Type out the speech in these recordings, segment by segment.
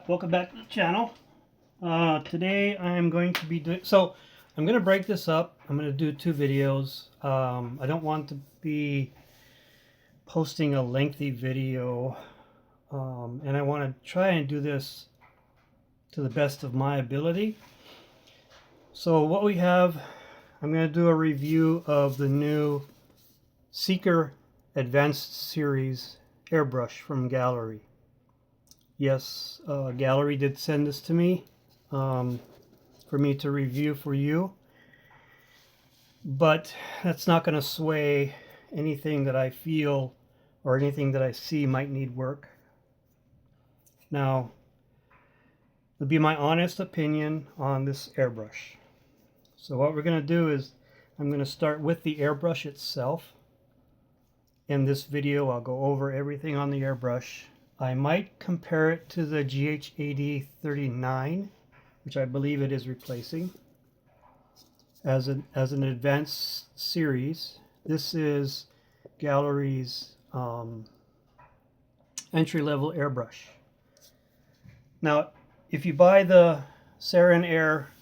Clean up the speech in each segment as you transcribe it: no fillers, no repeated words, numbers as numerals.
welcome back to the channel. Today I'm going to be doing, I'm going to break this up. I'm going to do two videos. I don't want to be posting a lengthy video, and I want to try and do this to the best of my ability. So what we have, I'm going to do a review of the new Seeker Advanced Series airbrush from Gaahleri. Yes, Gaahleri did send this to me for me to review for you, but that's not going to sway anything that I feel or anything that I see might need work. Now, it'll be my honest opinion on this airbrush. So what we're going to do is I'm going to start with the airbrush itself. In this video, I'll go over everything on the airbrush. I might compare it to the GH8039, which I believe it is replacing, as an advanced series. This is Gaahlerie's entry-level airbrush. Now, if you buy the Sarin Air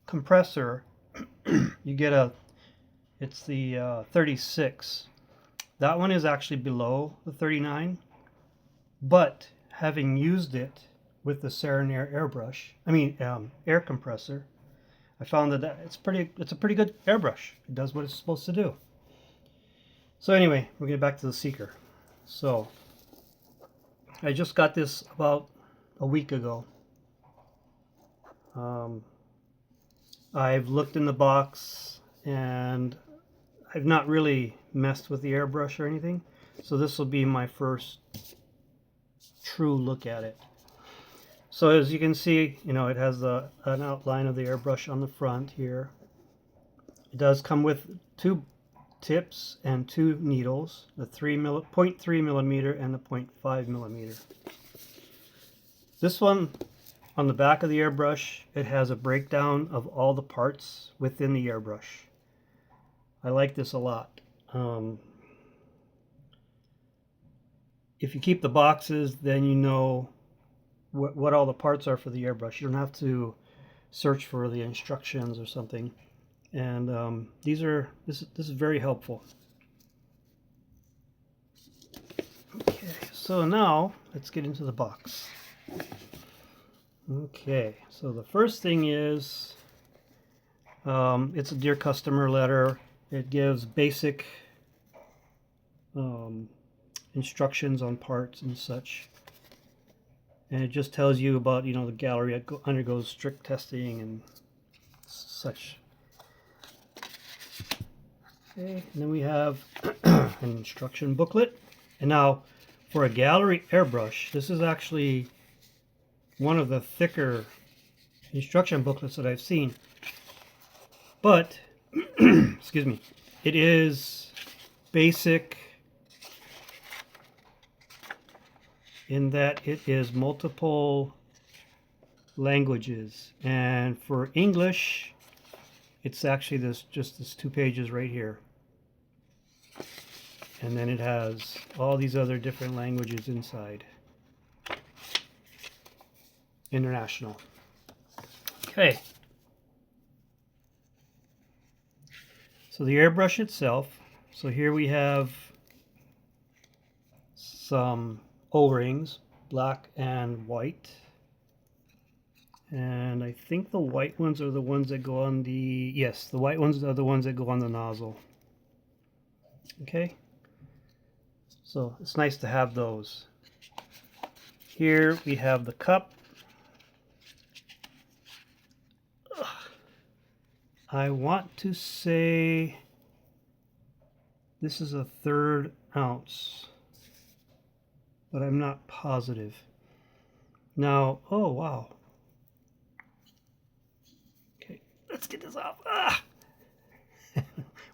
compressor, you get it's the 36. That one is actually below the 39, but having used it with the Sarin Air airbrush, air compressor, I found that it's a pretty good airbrush. It does what it's supposed to do. So anyway, we'll get back to the Seeker. So I just got this about a week ago. I've looked in the box and I've not really messed with the airbrush or anything, so this will be my first true look at it. So as you can see, it has an outline of the airbrush on the front here. It does come with two tips and two needles, the 0.3 millimeter and the 0.5 millimeter. This one, on the back of the airbrush, it has a breakdown of all the parts within the airbrush. I like this a lot. If you keep the boxes, then you know what all the parts are for the airbrush. You don't have to search for the instructions or something. And this is very helpful. Okay, so now let's get into the box. Okay, so the first thing is it's a Dear Customer letter. It gives basic instructions on parts and such, and it just tells you about the Gaahleri undergoes strict testing and such. Okay, and then we have an instruction booklet. And now for a Gaahleri airbrush, this is actually one of the thicker instruction booklets that I've seen, but excuse me, it is basic in that it is multiple languages, and for English it's actually just this 2 pages right here, and then it has all these other different languages inside. International. Okay, so the airbrush itself, so here we have some O-rings, black and white, and I think the white ones are the ones that go on the, yes, the white ones are the ones that go on the nozzle. Okay, so it's nice to have those. Here we have the cup. I want to say this is a 1/3 ounce, but I'm not positive. Now, oh wow. Okay, let's get this off. Ah!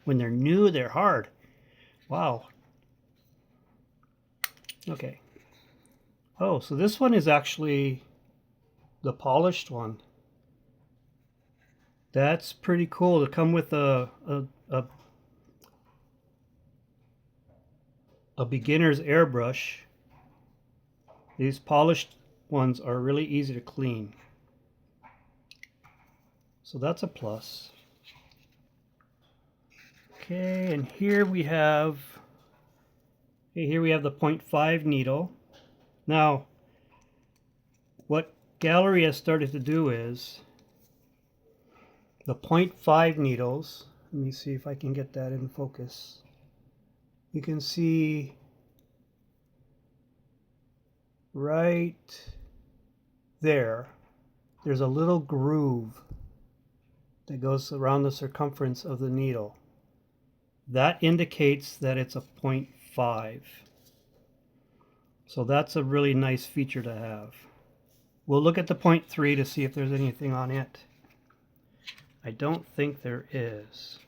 When they're new, they're hard. Wow. Okay. Oh, so this one is actually the polished one. That's pretty cool to come with a beginner's airbrush. These polished ones are really easy to clean. So that's a plus. Okay, and here we have the 0.5 needle. Now, what Gaahleri has started to do is the 0.5 needles. Let me see if I can get that in focus. You can see right there, there's a little groove that goes around the circumference of the needle. That indicates that it's a 0.5. So that's a really nice feature to have. We'll look at the 0.3 to see if there's anything on it. I don't think there is.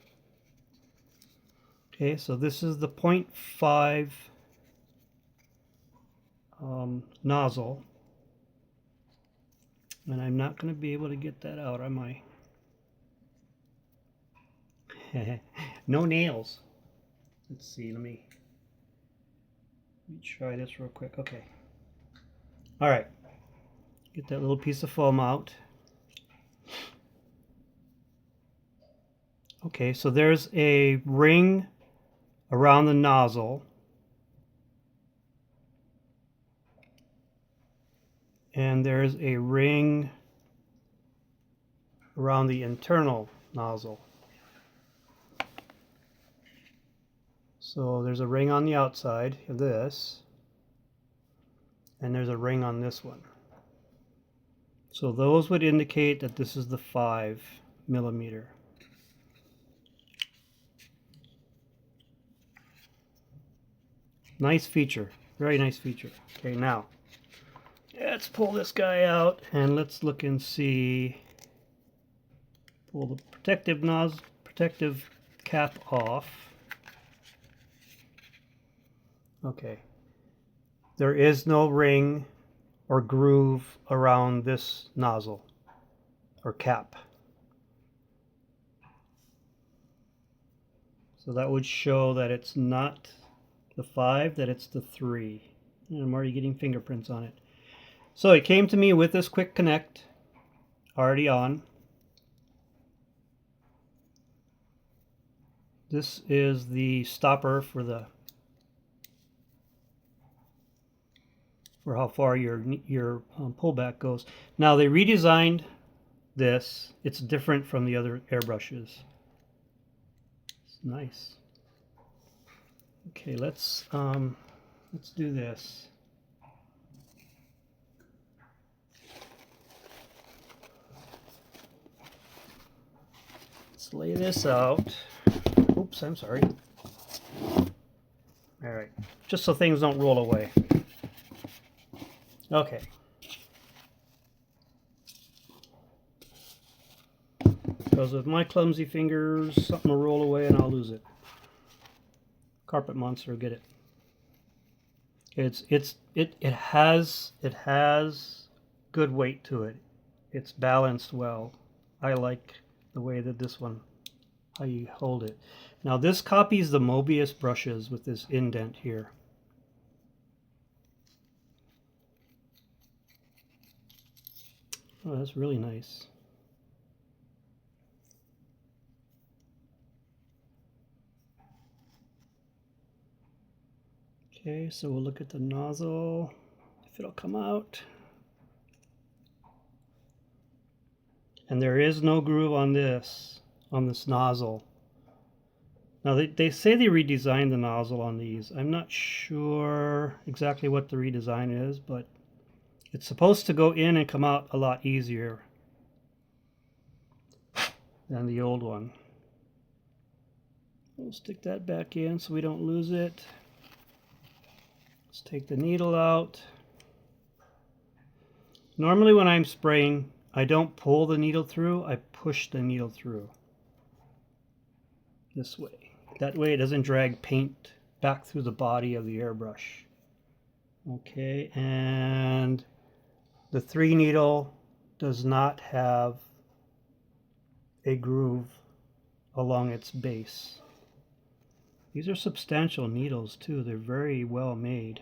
Okay, so this is the 0.5 nozzle. And I'm not going to be able to get that out, am I? No nails. Let's see, let me try this real quick. Okay. All right. Get that little piece of foam out. Okay, so there's a ring around the nozzle. And there's a ring around the internal nozzle. So there's a ring on the outside of this, and there's a ring on this one. So those would indicate that this is the 5 millimeter. Nice feature, very nice feature. Okay, now let's pull this guy out and let's look and see. Pull the protective cap off. Okay, there is no ring or groove around this nozzle or cap. So that would show that it's not the 5, that it's the 3. And I'm already getting fingerprints on it. So it came to me with this quick connect already on. This is the stopper for how far your pullback goes. Now they redesigned this. It's different from the other airbrushes. It's nice. Okay, let's do this. Let's lay this out. Oops, I'm sorry. All right, just so things don't roll away. Okay. Because with my clumsy fingers, something will roll away and I'll lose it. Carpet monster will get it. It has good weight to it. It's balanced well. I like the way that this one, how you hold it. Now this copies the Mobius brushes with this indent here. Oh, that's really nice. Okay, so we'll look at the nozzle, if it'll come out. And there is no groove on this nozzle. Now they say they redesigned the nozzle on these. I'm not sure exactly what the redesign is, but it's supposed to go in and come out a lot easier than the old one. We'll stick that back in so we don't lose it. Let's take the needle out. Normally when I'm spraying, I don't pull the needle through, I push the needle through. This way. That way it doesn't drag paint back through the body of the airbrush. Okay, and the 3 needle does not have a groove along its base. These are substantial needles too. They're very well made.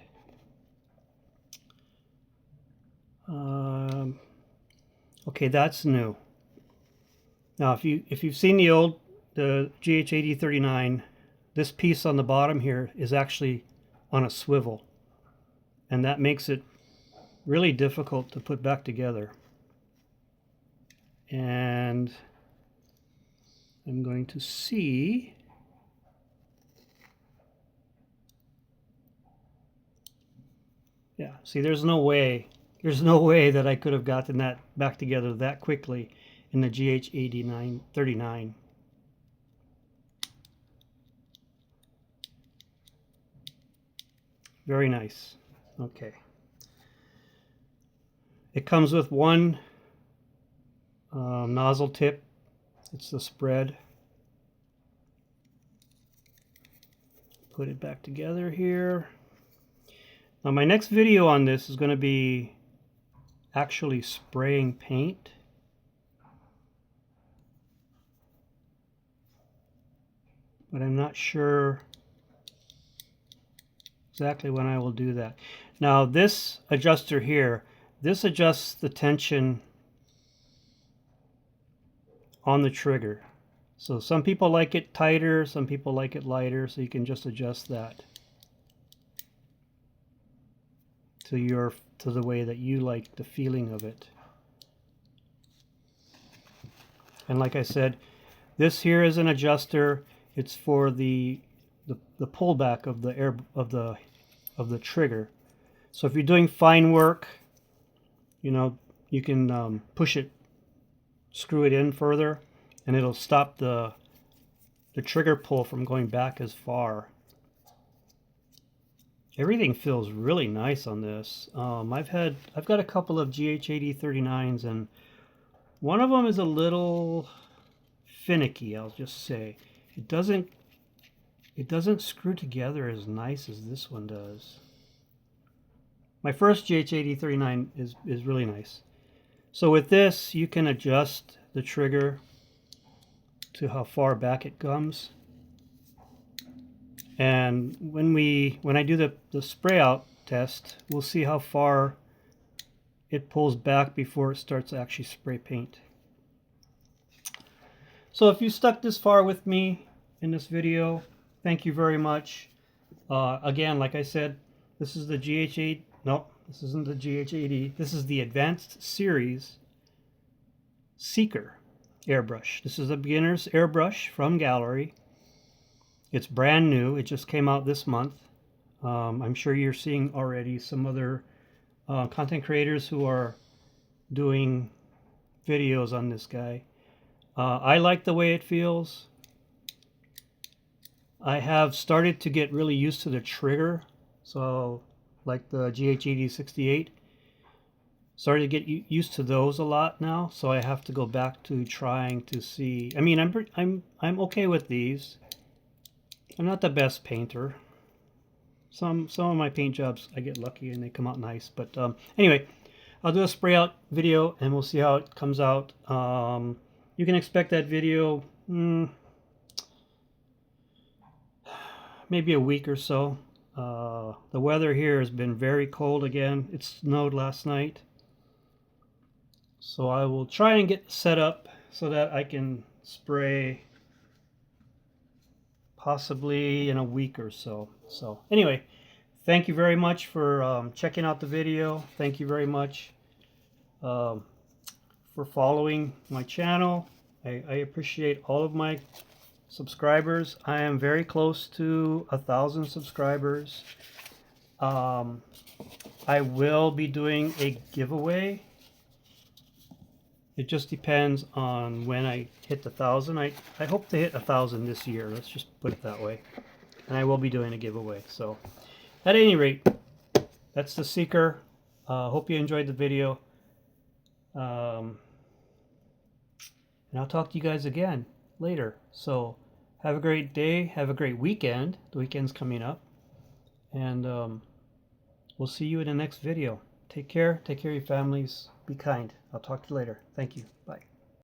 Okay, that's new. Now, if you've seen the GH8039, this piece on the bottom here is actually on a swivel, and that makes it really difficult to put back together. And I'm going to see. Yeah, see, there's no way that I could have gotten that back together that quickly in the GH8939. Very nice. Okay. It comes with one nozzle tip. It's the spread. Put it back together here. Now my next video on this is going to be actually spraying paint. But I'm not sure exactly when I will do that. Now this adjuster here, this adjusts the tension on the trigger. So some people like it tighter, some people like it lighter, so you can just adjust that to the way that you like the feeling of it. And like I said, this here is an adjuster. It's for the pullback of the trigger. So if you're doing fine work, you know, you can push it, screw it in further, and it'll stop the trigger pull from going back as far. Everything feels really nice on this. I've got a couple of GH8039s, and one of them is a little finicky, I'll just say. It doesn't screw together as nice as this one does. My first GH8039 is really nice. So with this, you can adjust the trigger to how far back it comes. And when I do the spray out test, we'll see how far it pulls back before it starts to actually spray paint. So if you stuck this far with me in this video, thank you very much. Again, like I said, this is the GH8. No, this isn't the GH80. This is the Advanced Series Seeker airbrush. This is a beginner's airbrush from Gaahleri. It's brand new. It just came out this month. I'm sure you're seeing already some other content creators who are doing videos on this guy. I like the way it feels. I have started to get really used to the trigger. So like the GH8068, started to get used to those a lot now. So I have to go back to trying to see. I mean, I'm okay with these. I'm not the best painter. Some of my paint jobs I get lucky and they come out nice. But anyway, I'll do a spray out video and we'll see how it comes out. You can expect that video maybe a week or so. The weather here has been very cold again. It snowed last night. So I will try and get set up so that I can spray possibly in a week or so. So anyway, thank you very much for checking out the video. Thank you very much for following my channel. I appreciate all of my subscribers. I am very close to 1,000 subscribers. I will be doing a giveaway. It just depends on when I hit the 1,000. I hope to hit 1,000 this year. Let's just put it that way. And I will be doing a giveaway. So, at any rate, that's the Seeker. Hope you enjoyed the video. And I'll talk to you guys again later. So, have a great day. Have a great weekend. The weekend's coming up. And we'll see you in the next video. Take care. Take care of your families. Be kind. I'll talk to you later. Thank you. Bye.